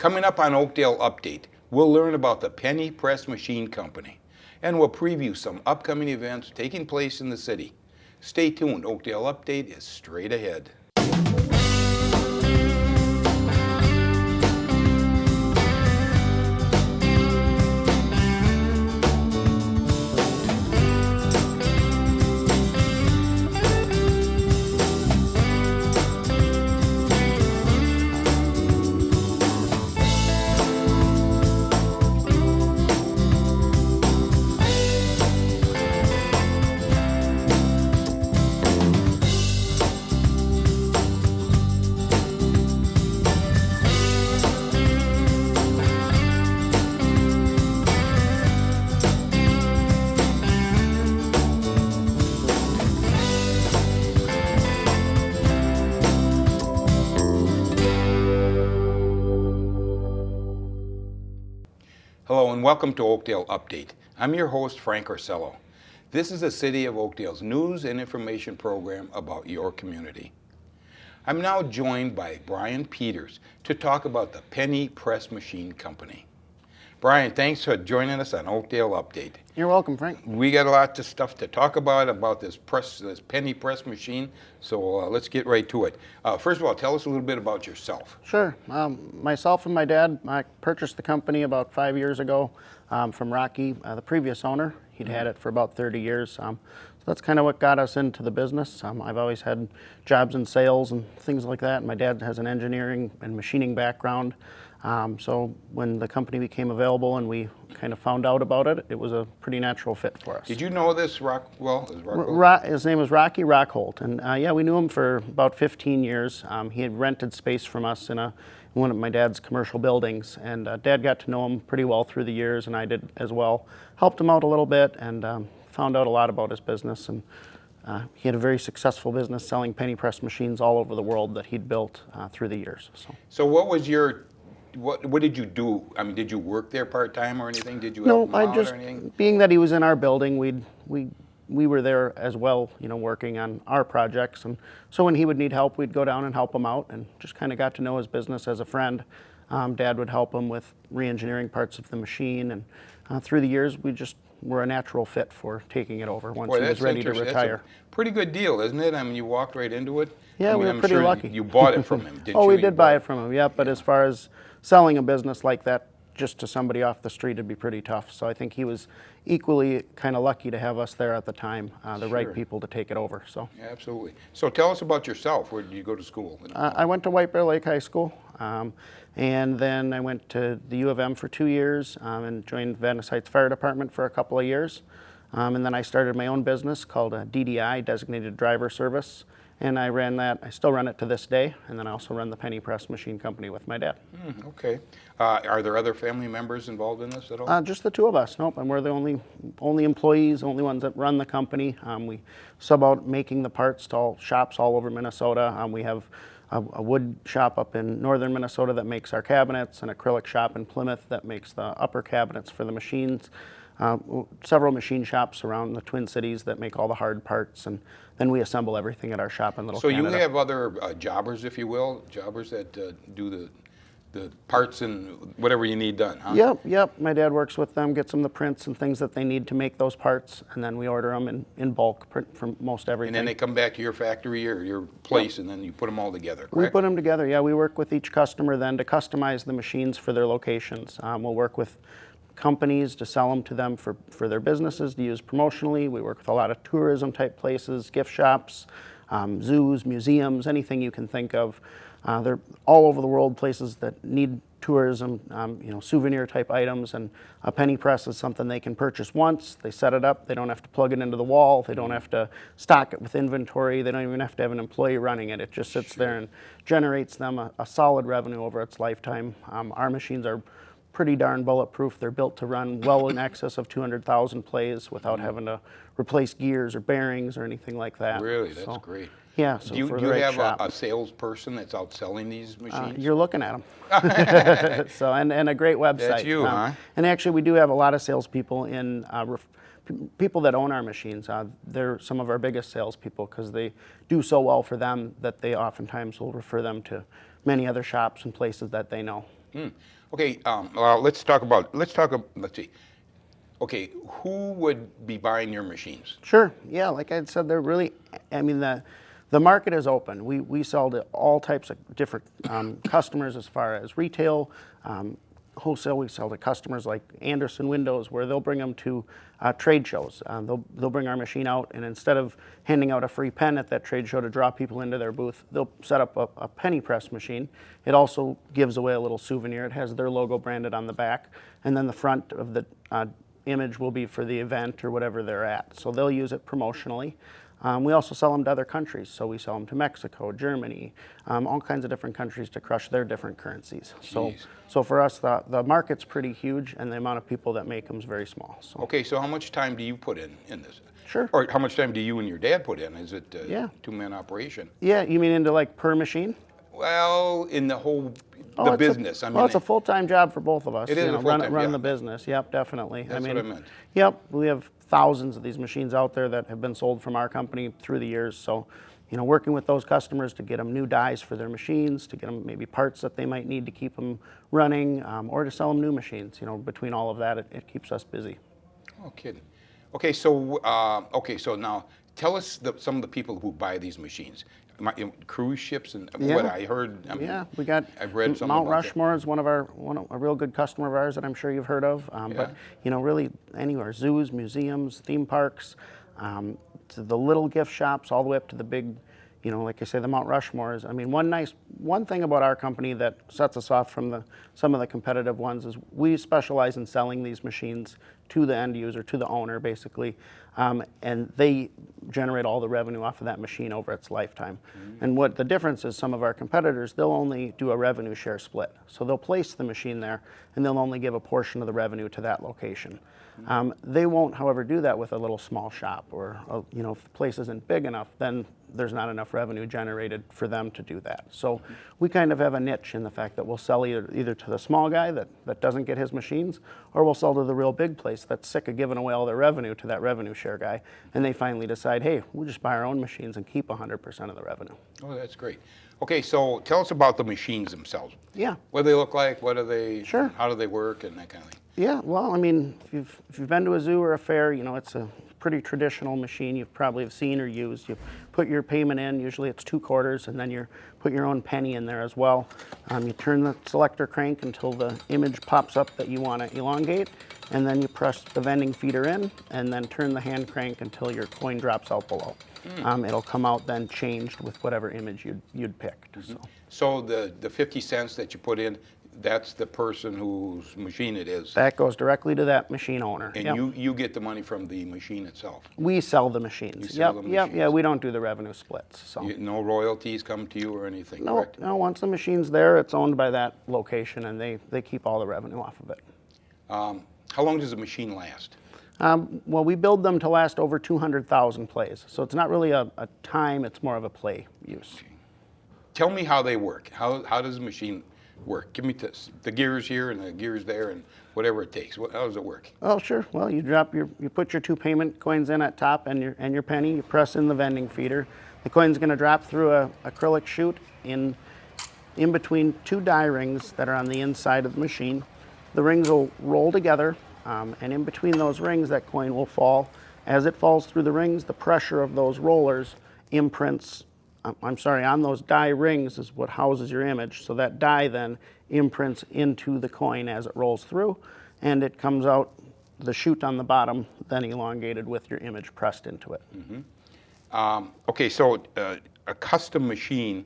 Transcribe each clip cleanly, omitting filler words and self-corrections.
Coming up on Oakdale Update, we'll learn about the Penny Press Machine Company, and we'll preview some upcoming events taking place in the city. Stay tuned, Oakdale Update is straight ahead. Hello and welcome to Oakdale Update. I'm your host, Frank Orsello. This is the City of Oakdale's news and information program about your community. I'm now joined by Brian Peters to talk about the Penny Press Machine Company. Brian, thanks for joining us on Oakdale Update. You're welcome, Frank. We got a lot of stuff to talk about this Penny Press Machine, so let's get right to it. First of all, tell us a little bit about yourself. Sure. Myself and my dad, I purchased the company about 5 years ago from Rocky, the previous owner. He'd had it for about 30 years. So that's kind of what got us into the business. I've always had jobs in sales and things like that. My dad has an engineering and machining background. So when the company became available and we kind of found out about it, it was a pretty natural fit for us. Did you know this Rockwell? His name was Rocky Rockholt, and yeah, we knew him for about 15 years. He had rented space from us in one of my dad's commercial buildings, and Dad got to know him pretty well through the years, and I did as well. Helped him out a little bit and found out a lot about his business, and he had a very successful business selling penny press machines all over the world that he'd built through the years. So what was your What did you do? I mean, did you work there part-time or anything? Did you help him out or anything? Being that he was in our building, we were there as well, working on our projects. And so when he would need help, we'd go down and help him out and just kind of got to know his business as a friend. Dad would help him with re-engineering parts of the machine. And through the years, we just were a natural fit for taking it over once he was ready to retire. That's a pretty good deal, isn't it? I mean, you walked right into it. Yeah, we were pretty lucky. You bought it from him, didn't you? Oh, we did buy it from him, yeah. But as far as selling a business like that just to somebody off the street, it'd be pretty tough. So I think he was equally kind of lucky to have us there at the time, the right people to take it over. So yeah, absolutely. So tell us about yourself. Where did you go to school? I went to White Bear Lake High School, and then I went to the U of M for 2 years and joined Venice Heights Fire Department for a couple of years. And then I started my own business called DDI, Designated Driver Service. And I ran that, I still run it to this day, and then I also run the Penny Press Machine Company with my dad. Okay. Are there other family members involved in this at all? Just the two of us, nope, and we're the only employees, only ones that run the company. We sub out making the parts to all shops all over Minnesota. We have a wood shop up in northern Minnesota that makes our cabinets, an acrylic shop in Plymouth that makes the upper cabinets for the machines. Several machine shops around the Twin Cities that make all the hard parts, and then we assemble everything at our shop in Little Canada. So you have other jobbers, if you will, jobbers that do the parts and whatever you need done, huh? Yep. My dad works with them, gets them the prints and things that they need to make those parts, and then we order them in bulk for most everything. And then they come back to your factory or your place, and then you put them all together, correct? We put them together, yeah. We work with each customer then to customize the machines for their locations. We'll work with companies to sell them to them for their businesses to use promotionally. We work with a lot of tourism type places, gift shops, zoos, museums, anything you can think of. They're all over the world, places that need tourism, souvenir type items, and a penny press is something they can purchase once. They set it up, they don't have to plug it into the wall, they don't have to stock it with inventory, they don't even have to have an employee running it. It just sits there and generates them a solid revenue over its lifetime. Our machines are pretty darn bulletproof. They're built to run well in excess of 200,000 plays without having to replace gears or bearings or anything like that. Really? That's great. Yeah. So do you have a salesperson that's out selling these machines? You're looking at them. So and a great website. That's you, huh? And actually, we do have a lot of salespeople in people that own our machines. They're some of our biggest salespeople because they do so well for them that they oftentimes will refer them to many other shops and places that they know. Okay, well, let's see. Okay, who would be buying your machines? Sure. Yeah, like I said, they're really, I mean, the market is open. We sell to all types of different customers as far as retail, wholesale. We sell to customers like Anderson Windows, where they'll bring them to trade shows. They'll bring our machine out, and instead of handing out a free pen at that trade show to draw people into their booth, they'll set up a penny press machine. It also gives away a little souvenir. It has their logo branded on the back, and then the front of the image will be for the event or whatever they're at. So they'll use it promotionally. We also sell them to other countries. So we sell them to Mexico, Germany, all kinds of different countries to crush their different currencies. So for us, the market's pretty huge, and the amount of people that make them is very small. So. Okay, so how much time do you put in this? Sure. Or how much time do you and your dad put in? Is it a Yeah. two-man operation? Yeah, you mean into like per machine? Well, in the whole Oh, it's business. It's a full-time job for both of us. It is a full-time, run yeah. the business. Yep, definitely. That's what I meant. Yep, we have thousands of these machines out there that have been sold from our company through the years. So, working with those customers to get them new dies for their machines, to get them maybe parts that they might need to keep them running, or to sell them new machines. Between all of that, it keeps us busy. Oh, kidding. Okay, so now tell us some of the people who buy these machines. Cruise ships and what I heard. We got I've read something Mount about Rushmore is a real good customer of ours that I'm sure you've heard of. But really anywhere, zoos, museums, theme parks, to the little gift shops, all the way up to the big, like I say, the Mount Rushmores. I mean, one thing about our company that sets us off from some of the competitive ones is we specialize in selling these machines to the end user, to the owner, basically, and they generate all the revenue off of that machine over its lifetime. And what the difference is, some of our competitors, they'll only do a revenue share split. So they'll place the machine there, and they'll only give a portion of the revenue to that location. They won't, however, do that with a little small shop, or if the place isn't big enough, then there's not enough revenue generated for them to do that. So we kind of have a niche in the fact that we'll sell either to the small guy that doesn't get his machines, or we'll sell to the real big place that's sick of giving away all their revenue to that revenue share guy, and they finally decide, hey, we'll just buy our own machines and keep 100% of the revenue. Oh, that's great. Okay, so tell us about the machines themselves. Yeah. What do they look like? What are they? Sure. How do they work, and that kind of thing? Yeah, well, I mean, if you've been to a zoo or a fair, it's a pretty traditional machine you've probably have seen or used. You put your payment in, usually it's 2 quarters, and then you put your own penny in there as well. You turn the selector crank until the image pops up that you want to elongate, and then you press the vending feeder in, and then turn the hand crank until your coin drops out below. It'll come out then changed with whatever image you'd picked. So the 50 cents that you put in, that's the person whose machine it is. That goes directly to that machine owner. And you get the money from the machine itself. We sell the machines. You sell the machines. Yeah, we don't do the revenue splits. So No royalties come to you or anything, no, correct? no. Once the machine's there, it's owned by that location, and they keep all the revenue off of it. How long does a machine last? Well, we build them to last over 200,000 plays. So it's not really a time, it's more of a play use. Okay. Tell me how they work. How does the machine work? Give me the gears here and the gears there and whatever it takes. How does it work? Oh, sure. Well, you put your 2 payment coins in at top and your penny. You press in the vending feeder. The coin's going to drop through a acrylic chute in between 2 die rings that are on the inside of the machine. The rings will roll together, and in between those rings, that coin will fall. As it falls through the rings, the pressure of those rollers imprints. On those die rings is what houses your image. So that die then imprints into the coin as it rolls through, and it comes out the chute on the bottom, then elongated with your image pressed into it. Okay, so a custom machine.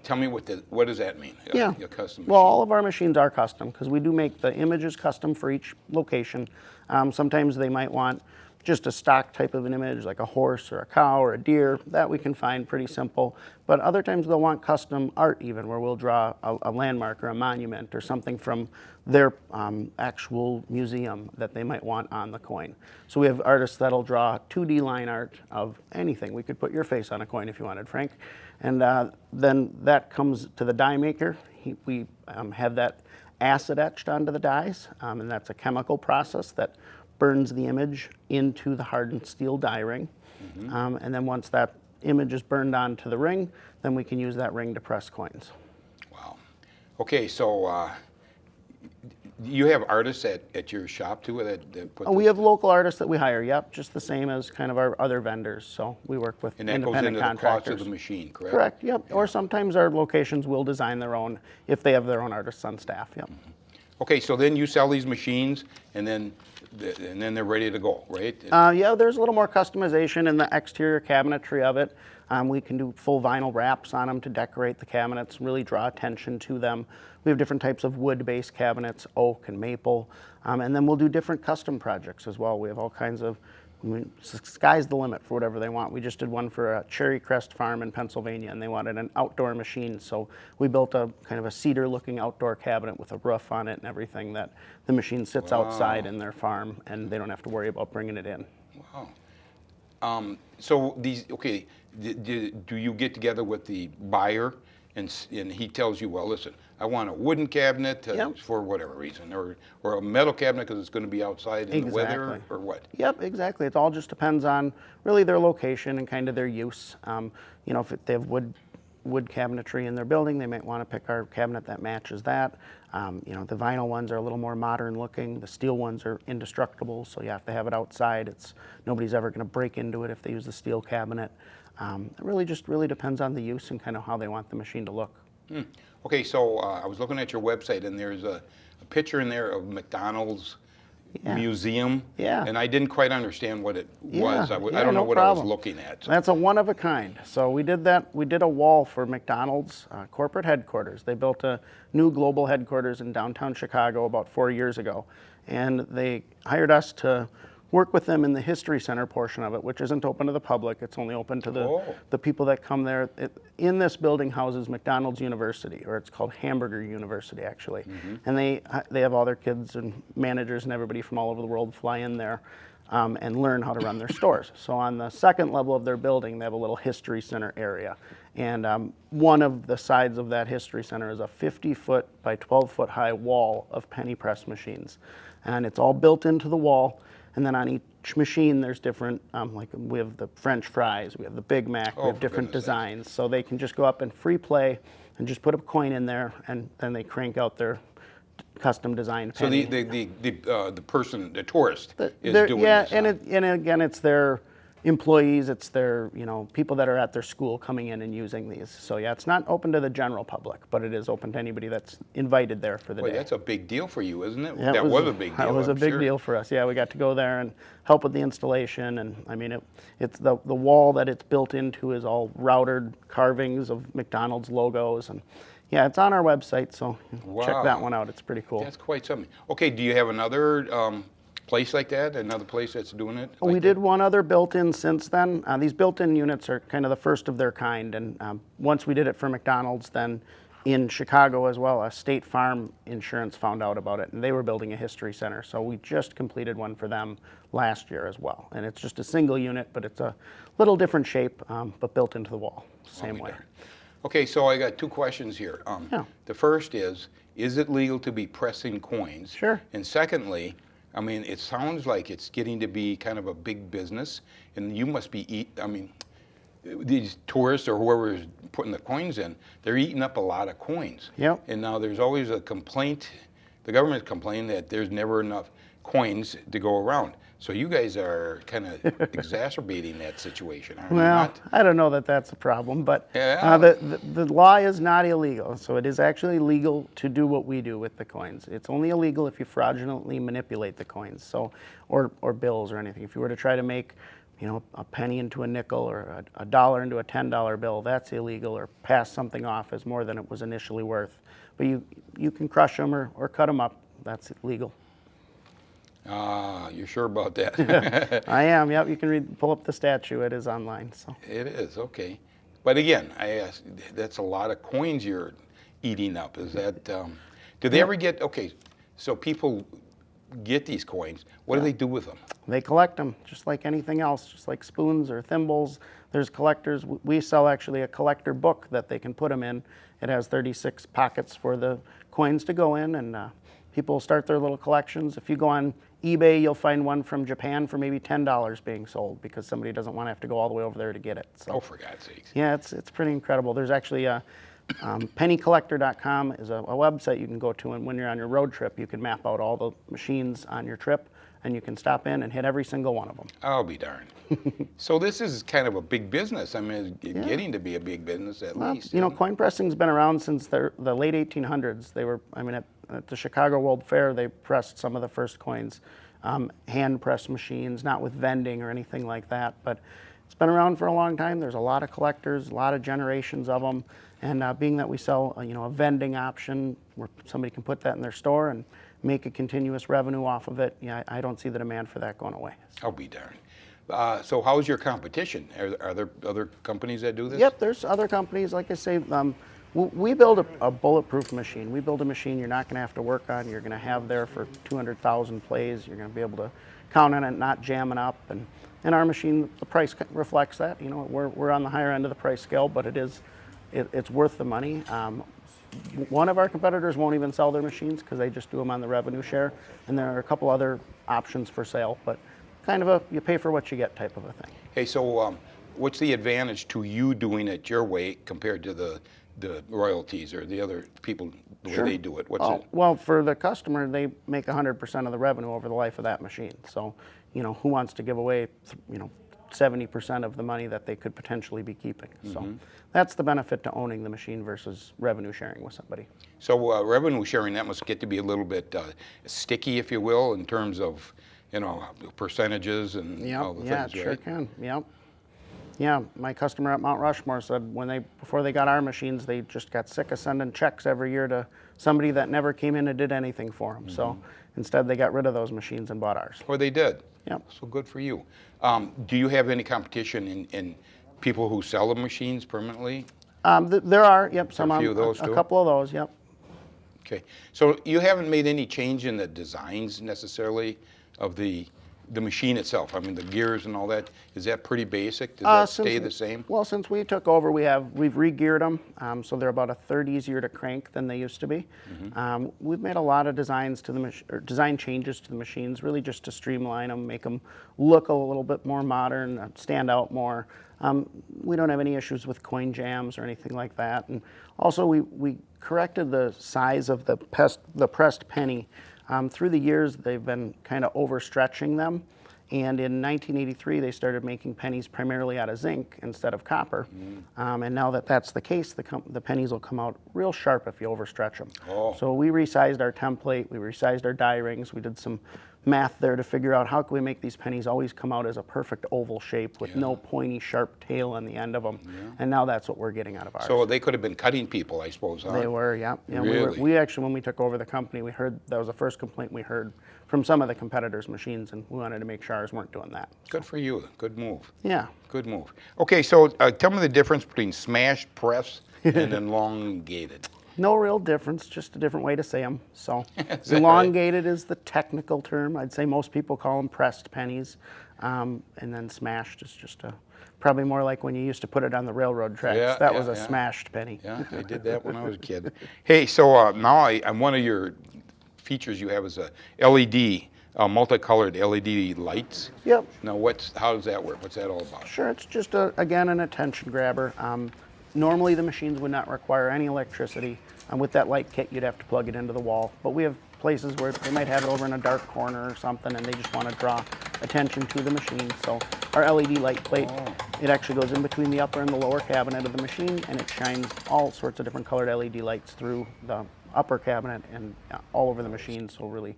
Tell me what does that mean? Yeah. A custom machine. Well, all of our machines are custom because we do make the images custom for each location. Sometimes they might want just a stock type of an image, like a horse or a cow or a deer. That we can find pretty simple. But other times they'll want custom art even, where we'll draw a landmark or a monument or something from their actual museum that they might want on the coin. So we have artists that'll draw 2D line art of anything. We could put your face on a coin if you wanted, Frank. And then that comes to the die maker. We have that acid etched onto the dies, and that's a chemical process that burns the image into the hardened steel die ring. And then once that image is burned onto the ring, then we can use that ring to press coins. Wow. Okay, so You have artists at your shop too that put We this, have local artists that we hire, yep, just the same as kind of our other vendors. So we work with and that goes independent into the cost contractors. of the machine, correct? Correct, yep. Or sometimes our locations will design their own if they have their own artists on staff, yep. Okay, so then you sell these machines, and then they're ready to go, right? Yeah, there's a little more customization in the exterior cabinetry of it. We can do full vinyl wraps on them to decorate the cabinets, really draw attention to them. We have different types of wood-based cabinets, oak and maple, and then we'll do different custom projects as well. We have all kinds of, I mean, sky's the limit for whatever they want. We just did one for a Cherry Crest farm in Pennsylvania, and they wanted an outdoor machine, so we built a kind of a cedar-looking outdoor cabinet with a roof on it and everything that the machine sits outside in their farm, and they don't have to worry about bringing it in. Wow. So these, okay, do you get together with the buyer and he tells you, well, listen, I want a wooden cabinet for whatever reason, or a metal cabinet because it's going to be outside in the weather, or what? Yep, exactly. It all just depends on really their location and kind of their use. You know, if they have wood cabinetry in their building, they might want to pick our cabinet that matches that. You know, the vinyl ones are a little more modern looking. The steel ones are indestructible, so you have to have it outside. Nobody's ever going to break into it if they use the steel cabinet. It really depends on the use and kind of how they want the machine to look. Okay, so I was looking at your website, and there's a picture in there of McDonald's museum, and I didn't quite understand what it was. I don't know what I was looking at. That's a one of a kind. So we did that. We did a wall for McDonald's corporate headquarters. They built a new global headquarters in downtown Chicago about 4 years ago, and they hired us to work with them in the History Center portion of it, which isn't open to the public. It's only open to the people that come there. In this building houses McDonald's University, or it's called Hamburger University, actually. And they have all their kids and managers and everybody from all over the world fly in there and learn how to run their stores. So on the second level of their building, they have a little History Center area. And one of the sides of that History Center is a 50-foot by 12-foot high wall of penny press machines. And it's all built into the wall. And then on each machine, there's different, like we have the French fries, we have the Big Mac, we have different designs. So they can just go up and free play and just put a coin in there, and then they crank out their custom design penny. So the person, the tourist, is doing this. Yeah, and again, it's their employees, it's their, you know, people that are at their school coming in and using these. So yeah, it's not open to the general public, but it is open to anybody that's invited there for the day. That's a big deal for you, isn't it? Yeah, that was a big deal. It was a big deal for us. Yeah, we got to go there and help with the installation, and I mean, it's the wall that it's built into is all routed carvings of McDonald's logos, and yeah, it's on our website, so check that one out. It's pretty cool. That's quite something. Okay, do you have another place like that? Another place that's doing it? We did one other built-in since then. These built-in units are kind of the first of their kind, and once we did it for McDonald's, then in Chicago as well, a State Farm Insurance found out about it, and they were building a history center. So we just completed one for them last year as well. And it's just a single unit, but it's a little different shape, but built into the wall, same way. Okay, so I got two questions here. The first is it legal to be pressing coins? Sure. And secondly, I mean, it sounds like it's getting to be kind of a big business, and you must be these tourists or whoever is putting the coins in, they're eating up a lot of coins. Yep. And now there's always a complaint, the government's complaining that there's never enough coins to go around. So you guys are kind of exacerbating that situation, aren't you not? I don't know that that's a problem, but Yeah. the law is not illegal. So it is actually legal to do what we do with the coins. It's only illegal if you fraudulently manipulate the coins, so or bills or anything. If you were to try to make, you know, a penny into a nickel or a dollar into a $10 bill, that's illegal, or pass something off as more than it was initially worth. But you can crush them or cut them up. That's legal. You're sure about that? I am. Yep. You can pull up the statute. It is online. So it is, okay. But again, I asked, that's a lot of coins you're eating up. Is that? Do they ever get? Okay, so people get these coins. What do they do with them? They collect them, just like anything else, just like spoons or thimbles. There's collectors. We sell actually a collector book that they can put them in. It has 36 pockets for the coins to go in, and people start their little collections. If you go on eBay, you'll find one from Japan for maybe $10 being sold because somebody doesn't want to have to go all the way over there to get it. So, oh, for God's sakes. Yeah, it's pretty incredible. There's actually Pennycollector.com is a website you can go to, and when you're on your road trip, you can map out all the machines on your trip, and you can stop in and hit every single one of them. I'll be darned. So this is kind of a big business. I mean, it's getting to be a big business at least. You know, coin pressing's been around since the late 1800s. They were, I mean, at the Chicago World Fair, they pressed some of the first coins. Hand press machines, not with vending or anything like that, but it's been around for a long time. There's a lot of collectors, a lot of generations of them, and being that we sell, you know, a vending option where somebody can put that in their store and make a continuous revenue off of it, yeah, I don't see the demand for that going away. I'll be darned. So how's your competition? Are there other companies that do this? Yep, there's other companies. Like I say, we build a bulletproof machine. We build a machine you're not going to have to work on. You're going to have there for 200,000 plays. You're going to be able to count on it, not jamming up. And our machine, the price reflects that. You know, we're on the higher end of the price scale, but it's worth the money. One of our competitors won't even sell their machines because they just do them on the revenue share. And there are a couple other options for sale, but kind of you pay for what you get type of a thing. Hey, so what's the advantage to you doing it your way compared to the royalties or the other people, the way they do it? What's it? Well, for the customer, they make 100% of the revenue over the life of that machine. So, you know, who wants to give away, you know, 70% of the money that they could potentially be keeping? So that's the benefit to owning the machine versus revenue sharing with somebody. So revenue sharing, that must get to be a little bit sticky, if you will, in terms of, you know, percentages and all the things, right? Yeah, it sure can. Yep. Yeah, my customer at Mount Rushmore said before they got our machines, they just got sick of sending checks every year to somebody that never came in and did anything for them. So instead, they got rid of those machines and bought ours. Or they did. Yep. So good for you. Do you have any competition in people who sell the machines permanently? There are, yep, some a few of those a too? couple of those, yep. Okay. So you haven't made any change in the designs necessarily of the machine itself? I mean, the gears and all that, is that pretty basic? Does that stay the same? Well, since we took over, we've re-geared them, so they're about a third easier to crank than they used to be. We've made a lot of designs to the design changes to the machines, really just to streamline them, make them look a little bit more modern, stand out more. We don't have any issues with coin jams or anything like that. And also, we corrected the size of the pressed penny. Through the years, they've been kind of overstretching them. And in 1983, they started making pennies primarily out of zinc instead of copper. And now that that's the case, the pennies will come out real sharp if you overstretch them. Oh. So we resized our template, we resized our die rings, we did some math there to figure out how can we make these pennies always come out as a perfect oval shape with no pointy, sharp tail on the end of them. And now that's what we're getting out of ours. So they could have been cutting people, I suppose, huh? They were, yeah. Really? We actually, when we took over the company, we heard that was the first complaint we heard from some of the competitors' machines, and we wanted to make sure ours weren't doing that. Good for you. Good move. Yeah. Good move. Okay, so tell me the difference between smash, press, and elongated. No real difference, just a different way to say them. So that elongated is the technical term. I'd say most people call them pressed pennies. And then smashed is just probably more like when you used to put it on the railroad tracks. That was a smashed penny. Yeah, I did that when I was a kid. Hey, so now one of your features you have is a LED, multicolored LED lights. Yep. Now, how does that work? What's that all about? Sure, it's just, again, an attention grabber. Normally, the machines would not require any electricity. With that light kit, you'd have to plug it into the wall. But we have places where they might have it over in a dark corner or something, and they just want to draw attention to the machine. So our LED light plate, it actually goes in between the upper and the lower cabinet of the machine, and it shines all sorts of different colored LED lights through the upper cabinet and all over the machine, so really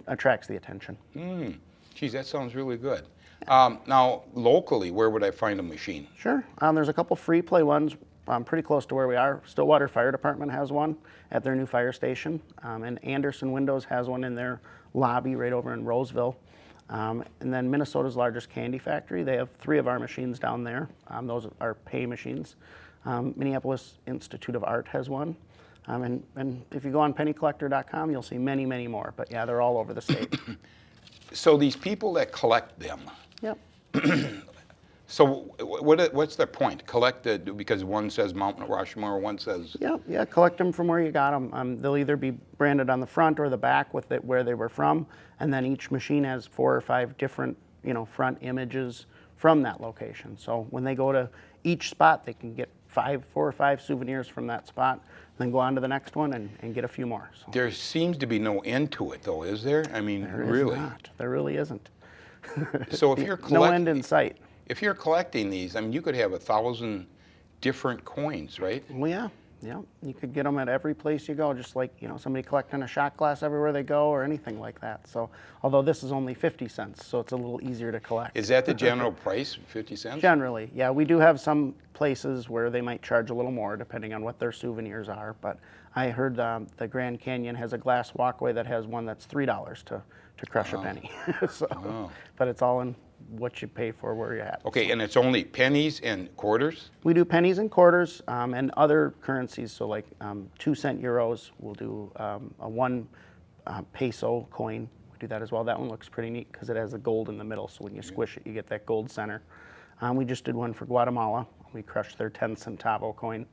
attracts the attention. Geez, that sounds really good. Now, locally, where would I find a machine? Sure. There's a couple free play ones pretty close to where we are. Stillwater Fire Department has one at their new fire station, and Anderson Windows has one in their lobby right over in Roseville. And then Minnesota's largest candy factory, they have 3 of our machines down there. Those are pay machines. Minneapolis Institute of Art has one. And if you go on pennycollector.com, you'll see many, many more. But yeah, they're all over the state. So these people that collect them, Yep. so what's their point? Collected because one says Mount Rushmore, one says... Yeah, collect them from where you got them. They'll either be branded on the front or the back with where they were from, and then each machine has 4 or 5 different, front images from that location. So when they go to each spot, they can get 4 or 5 souvenirs from that spot, then go on to the next one and get a few more. So There seems to be no end to it, though, is there? I mean, there is really. not. There really isn't. So if you're No end in sight. if you're collecting these, I mean, you could have 1,000 different coins, right? Well, yeah. Yeah, you could get them at every place you go, just like, somebody collecting a shot glass everywhere they go or anything like that. So, although this is only 50 cents, so it's a little easier to collect. Is that the general price, 50 cents? Generally, yeah. We do have some places where they might charge a little more depending on what their souvenirs are, but I heard the Grand Canyon has a glass walkway that has one that's $3 to crush a penny. So, but it's all in what you pay for where you're at. Okay, and it's only pennies and quarters? We do pennies and quarters and other currencies. So like 2-cent euros, we'll do a 1 peso coin. We do that as well. That one looks pretty neat because it has the gold in the middle. So when you squish it, you get that gold center. We just did one for Guatemala. We crushed their 10 centavo coin.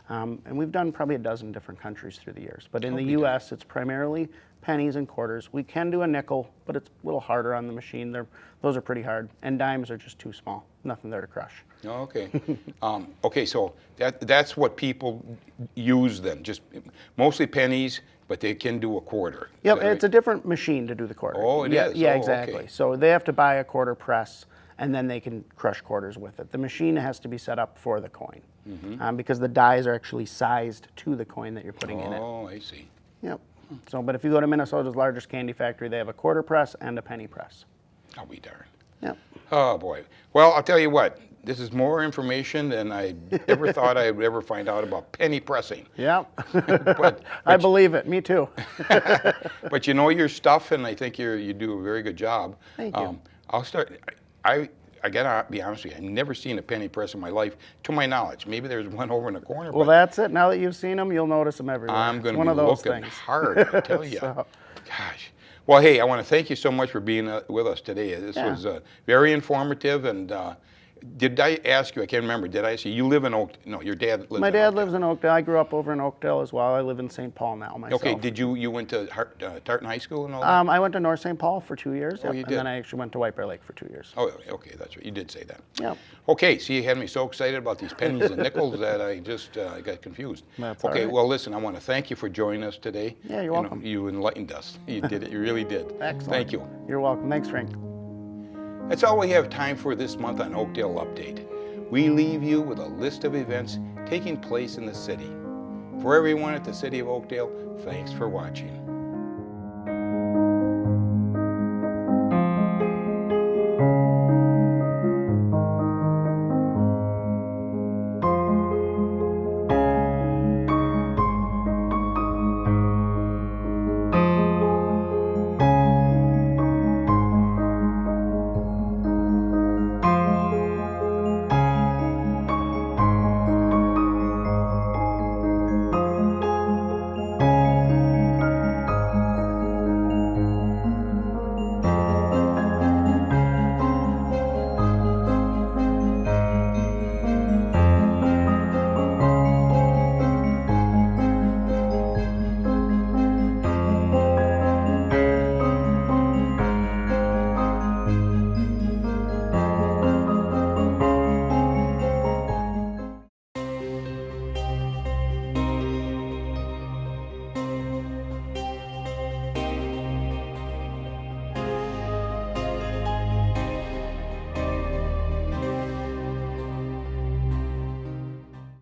And we've done probably a dozen different countries through the years. But in the U.S., it's primarily pennies and quarters. We can do a nickel, but it's a little harder on the machine. Those are pretty hard. And dimes are just too small. Nothing there to crush. Okay. Okay, so that's what people use then, just mostly pennies, but they can do a quarter. Yep, it's a different machine to do the quarter. Oh, it is? Yeah, Oh, exactly. okay. So they have to buy a quarter press, and then they can crush quarters with it. The machine has to be set up for the coin because the dies are actually sized to the coin that you're putting in it. Oh, I see. Yep. So, but if you go to Minnesota's largest candy factory, they have a quarter press and a penny press. I'll be darned. Yep. Oh, boy. Well, I'll tell you what. This is more information than I ever thought I would ever find out about penny pressing. Yep. But I believe it. Me too. but you know your stuff, and I think you do a very good job. Thank you. I'll start. I gotta be honest with you. I've never seen a penny press in my life, to my knowledge. Maybe there's one over in the corner. Well, but that's it. Now that you've seen them, you'll notice them everywhere. I'm going It's one to of be those looking things. hard, I tell you. So- Gosh. Well, hey, I want to thank you so much for being with us today. This was very informative. And did I ask you? I can't remember. Did I ask you? You live in Oakdale? No, your dad lives. My in dad Oakdale. lives in Oakdale. I grew up over in Oakdale as well. I live in St. Paul now myself. Okay. Did you went to Tartan High School and all that? I went to North St. Paul for 2 years, Oh, you and did? then I actually went to White Bear Lake for 2 years. Oh, okay, that's right. You did say that. Yep. Okay, see, you had me so excited about these pennies and nickels that I just got confused. That's all okay, right. well, listen, I want to thank you for joining us today. Yeah, you're welcome. You enlightened us. You did it. You really did. Excellent. Thank you. You're welcome. Thanks, Frank. That's all we have time for this month on Oakdale Update. We leave you with a list of events taking place in the city. For everyone at the City of Oakdale, thanks for watching.